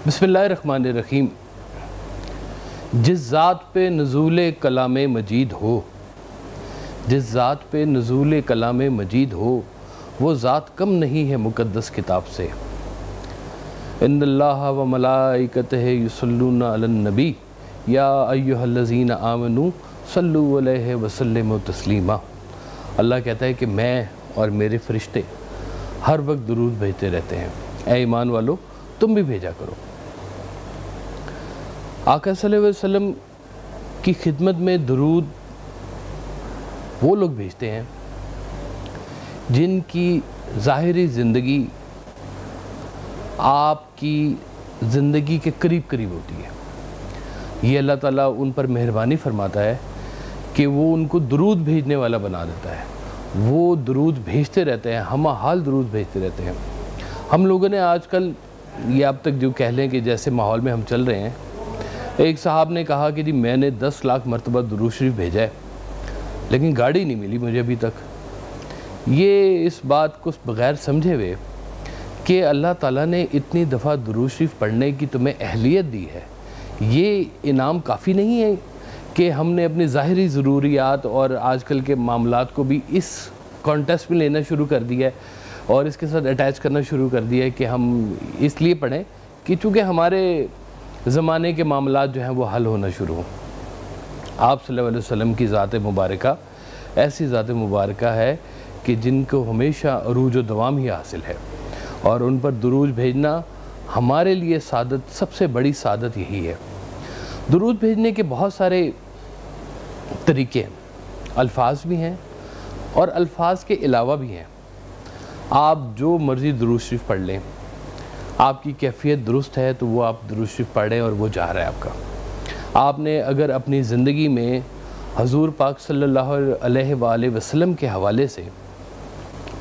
बिस्मिल्लाहिर्रहमानिर्रहीम। जिस ज़ात पे नज़ूल कलाम मजीद हो, जिस ज़ात पे नज़ूल कलाम मजीद हो, वो ज़ात कम नहीं है मुक़द्दस किताब से। इन्नल्लाह व मलाइकतहु युसल्लूना अलन नबी या अय्युहल्लज़ीना आमनू सल्लु अलैहि व सल्लिमू तस्लीमा। अल्लाह कहता है कि मैं और मेरे फ़रिश्ते हर वक्त दुरूद भेजते रहते हैं। ऐ ईमान वालो, तुम भी भेजा करो। आका सल्लल्लाहु अलैहि वसल्लम की खिदमत में दुरूद वो लोग भेजते हैं जिनकी ज़ाहिरी ज़िंदगी आपकी ज़िंदगी के करीब करीब होती है। ये अल्लाह ताला उन पर मेहरबानी फरमाता है कि वो उनको दुरूद भेजने वाला बना देता है। वो दुरूद भेजते रहते हैं, हम हाल दुरूद भेजते रहते हैं। हम लोगों ने आजकल ये अब तक जो कह लें कि जैसे माहौल में हम चल रहे हैं, एक साहब ने कहा कि जी मैंने 10 लाख मरतबा दुरूद शरीफ भेजा है लेकिन गाड़ी नहीं मिली मुझे अभी तक। ये इस बात को बग़ैर समझे हुए कि अल्लाह ताला ने इतनी दफ़ा दुरूद शरीफ पढ़ने की तुम्हें अहलियत दी है, ये इनाम काफ़ी नहीं है कि हमने अपनी ज़ाहिरी ज़रूरियात और आजकल के मामलात को भी इस कॉन्टेस्ट में लेना शुरू कर दिया है और इसके साथ अटैच करना शुरू कर दिया है कि हम इसलिए पढ़ें कि चूँकि हमारे ज़माने के मामलात जो हैं वो हल होना शुरू हों। आप सल्लल्लाहु अलैहि वसल्लम की ज़ात मुबारका ऐसी ज़ात मुबारका है कि जिनको हमेशा अरूज व दवाम ही हासिल है, और उन पर दुरूद भेजना हमारे लिए सादत, सबसे बड़ी सादत यही है। दुरूद भेजने के बहुत सारे तरीके हैं, अल्फाज भी हैं और अल्फाज के अलावा भी हैं। आप जो मर्ज़ी दुरूद शरीफ पढ़ लें, आपकी कैफियत दुरुस्त है तो वो आप दुरूद शरीफ पढ़ें और वो जा रहा है आपका। आपने अगर अपनी ज़िंदगी में हजूर पाक सल्लल्लाहु अलैहि वसल्लम के हवाले से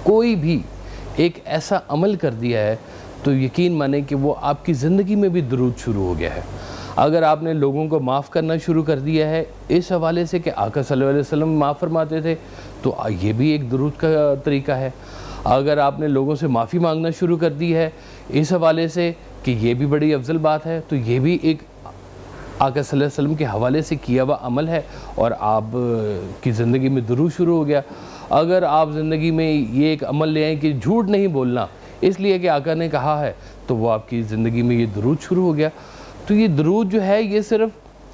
कोई भी एक ऐसा अमल कर दिया है तो यकीन माने कि वो आपकी ज़िंदगी में भी दुरूद शुरू हो गया है। अगर आपने लोगों को माफ़ करना शुरू कर दिया है इस हवाले से कि आका सल्लल्लाहु अलैहि वसल्लम माफ़ फरमाते थे, तो ये भी एक दुरूद का तरीका है। अगर आपने लोगों से माफ़ी मांगना शुरू कर दी है इस हवाले से कि ये भी बड़ी अफजल बात है, तो ये भी एक आका सल्लल्लाहु अलैहि वसल्लम के हवाले से किया हुआ अमल है और आप की ज़िंदगी में दुरूद शुरू हो गया। अगर आप ज़िंदगी में ये एक अमल ले आएँ कि झूठ नहीं बोलना इसलिए कि आका ने कहा है, तो वो आपकी ज़िंदगी में ये दुरूद शुरू हो गया। तो ये दुरूद जो है ये सिर्फ़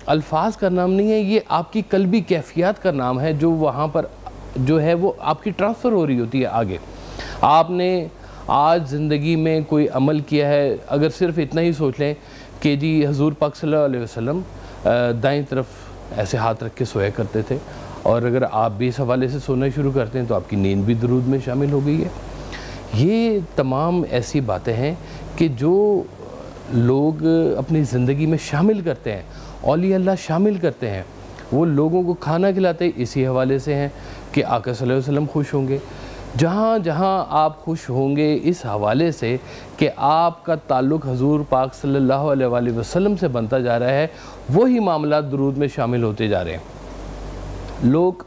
अल्फाज का नाम नहीं है, ये आपकी कल्बी कैफियत का नाम है जो वहाँ पर जो है वो आपकी ट्रांसफ़र हो रही होती है आगे। आपने आज ज़िंदगी में कोई अमल किया है, अगर सिर्फ़ इतना ही सोच लें कि जी हजूर पाक सल्लल्लाहु अलैहि वसल्लम दाईं तरफ ऐसे हाथ रख के सोया करते थे, और अगर आप भी इस हवाले से सोना शुरू करते हैं तो आपकी नींद भी दुरूद में शामिल हो गई है। ये तमाम ऐसी बातें हैं कि जो लोग अपनी ज़िंदगी में शामिल करते हैं, औलिया अल्लाह शामिल करते हैं, वो लोगों को खाना खिलाते इसी हवाले से हैं कि आका सल्लल्लाहु अलैहि वसल्लम खुश होंगे। जहाँ जहाँ आप खुश होंगे इस हवाले से कि आपका ताल्लुक़ हजूर पाक सल्लल्लाहु अलैहि वसल्लम से बनता जा रहा है, वही मामला दुरूद में शामिल होते जा रहे हैं। लोग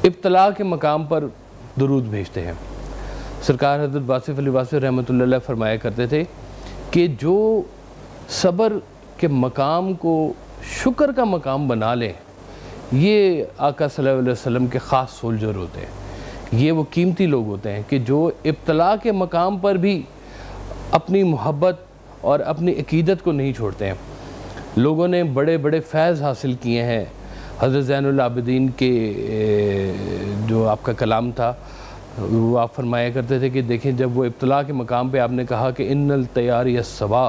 इब्तला के मकाम पर दुरूद भेजते हैं। सरकार हज़रत वासिफ़ अली वासिफ़ रहमतुल्लाह अलैह फरमाया करते थे कि जो सब्र के मकाम को शुक्र का मकाम बना लें, ये आका सल्लल्लाहु अलैहि वसल्लम के ख़ास सोल्जर होते हैं। ये वो कीमती लोग होते हैं कि जो इब्तला के मकाम पर भी अपनी मोहब्बत और अपनी अकीदत को नहीं छोड़ते हैं। लोगों ने बड़े बड़े फैज़ हासिल किए हैं। हज़रत ज़ैनुल आबिदीन के जो आपका कलाम था वो आप फरमाया करते थे कि देखें, जब वो इब्तला के मकाम पे आपने कहा कि इन्नल तैयारी अस्सबा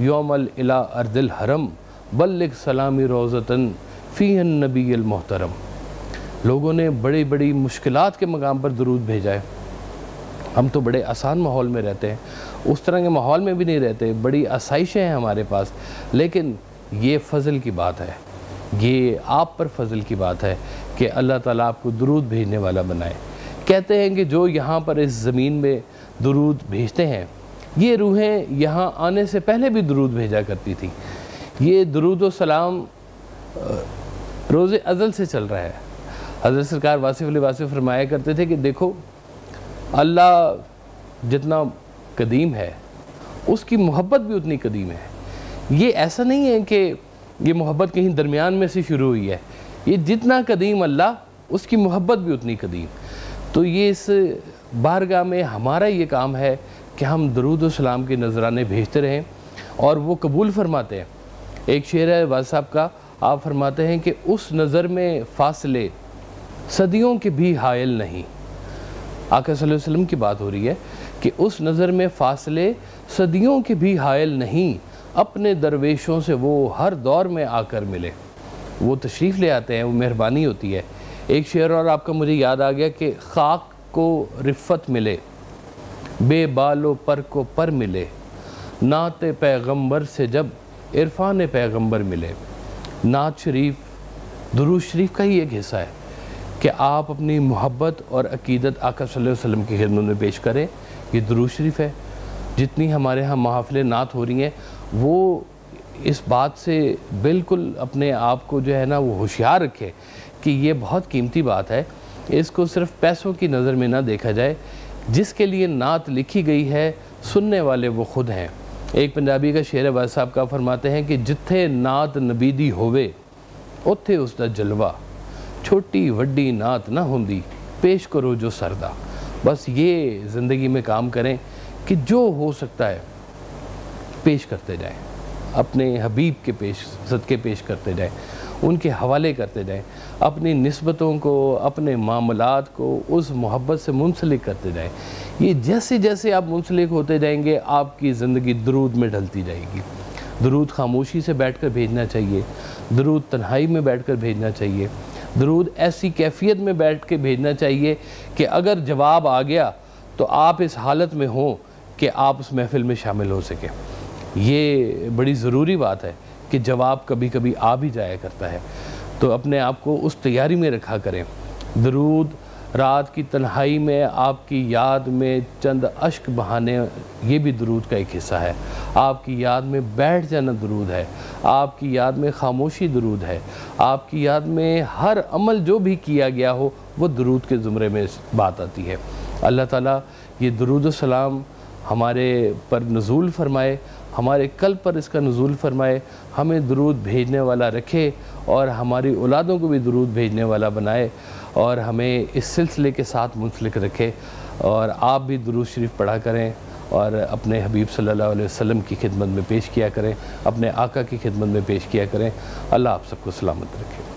यौमल इला अर्दिल हरम बल्लिग सलामी रोज़तन फ़ीहन नबील मोहतरम। लोगों ने बड़ी बड़ी मुश्किलात के मकाम पर दुरूद भेजा है। हम तो बड़े आसान माहौल में रहते हैं, उस तरह के माहौल में भी नहीं रहते, बड़ी आसाइशें हैं हमारे पास, लेकिन ये फ़ज़ल की बात है, ये आप पर फ़ज़ल की बात है कि अल्लाह ताला आपको दुरूद भेजने वाला बनाए। कहते हैं कि जो यहाँ पर इस ज़मीन में दुरूद भेजते हैं, ये रूहें यहाँ आने से पहले भी दुरूद भेजा करती थी। ये दुरूद व सलाम रोज़े अज़ल से चल रहा है। हज़रत सरकार वासिफ़ अली वासिफ़ फरमाया करते थे कि देखो, अल्लाह जितना कदीम है اس کی محبت بھی اتنی قدیم ہے. یہ ایسا نہیں ہے کہ یہ محبت کہیں درمیان میں سے شروع ہوئی ہے. یہ جتنا قدیم اللہ اس کی محبت بھی اتنی قدیم. تو یہ اس بارگاہ میں ہمارا یہ کام ہے کہ ہم درود و سلام کے نذرانے بھیجتے رہیں اور وہ قبول فرماتے ہیں. ایک شعر ہے واز صاحب کا, آپ فرماتے ہیں کہ اس نظر میں فاصلے صدیوں کے بھی حائل نہیں. آقا صلی اللہ علیہ وسلم کی بات ہو رہی ہے کہ اس نظر میں فاصلے صدیوں کے بھی حائل نہیں, اپنے درویشوں سے وہ ہر دور میں آ کر ملے. وہ تشریف لے آتے ہیں, وہ مہربانی ہوتی ہے. ایک شعر اور آپ کا مجھے یاد آ گیا کہ خاک کو رفت ملے, بے بال و پر کو پر ملے, نعت پیغمبر سے جب عرفان پیغمبر ملے. نعت شریف, درود شریف کا ہی ایک حصہ ہے کہ آپ اپنی محبت اور عقیدت آقا صلی اللہ علیہ وسلم کی خدمت میں پیش کریں. یہ درود شریف ہے. جتنی ہمارے ہاں محافل نعت ہو رہی ہیں وہ اس بات سے بالکل اپنے آپ کو جو ہے نا وہ ہوشیار رکھے کہ یہ بہت قیمتی بات ہے. اس کو صرف پیسوں کی نظر میں نہ دیکھا جائے. جس کے لیے نعت لکھی گئی ہے سننے والے وہ خود ہیں. ایک پنجابی کا شعر ہے واز صاحب کا, فرماتے ہیں کہ جتھے نعت نبی دی ہووے اتھے اس دا جلوہ, چھوٹی وڈی نعت نہ ہوندی پیش کرو جو سردا. بس یہ زندگی میں کام کریں کہ جو ہو سکتا ہے پیش کرتے جائیں, اپنے حبیب کے صدقے پیش کرتے جائیں, ان کے حوالے کرتے جائیں, اپنی نسبتوں کو, اپنے معاملات کو اس محبت سے منسلک کرتے جائیں. یہ جیسے جیسے آپ منسلک ہوتے جائیں گے آپ کی زندگی درود میں ڈھلتی جائے گی. درود خاموشی سے بیٹھ کر بھیجنا چاہیے, درود تنہائی میں بیٹھ کر بھیجنا چاہیے, درود ایسی کیفیت میں بیٹھ کے بھیجنا چاہیے کہ اگر جواب آ گیا تو آپ اس حالت میں ہوں کہ آپ اس محفل میں شامل ہو سکیں. یہ بڑی ضروری بات ہے کہ جواب کبھی کبھی آ بھی جایا کرتا ہے. تو اپنے آپ کو اس تیاری میں رکھا کریں. درود رات کی تنہائی میں آپ کی یاد میں چند اشک بہانے, یہ بھی درود کا ایک حصہ ہے. آپ کی یاد میں بیٹھ جانا درود ہے, آپ کی یاد میں خاموشی درود ہے, آپ کی یاد میں ہر عمل جو بھی کیا گیا ہو وہ درود کے زمرے میں بات آتی ہے. اللہ تعالیٰ یہ درود و سلام ہمارے پر نزول فرمائے, ہمارے قلب پر اس کا نزول فرمائے, ہمیں درود بھیجنے والا رکھے اور ہماری اولادوں کو بھی درود بھیجنے والا بنائے اور ہمیں اس سلسلے کے ساتھ منسلک رکھے. اور آپ بھی درود شریف پڑھا کریں اور اپنے حبیب صلی اللہ علیہ وسلم کی خدمت میں پیش کیا کریں, اپنے آقا کی خدمت میں پیش کیا کریں. اللہ آپ سب کو سلامت رکھے.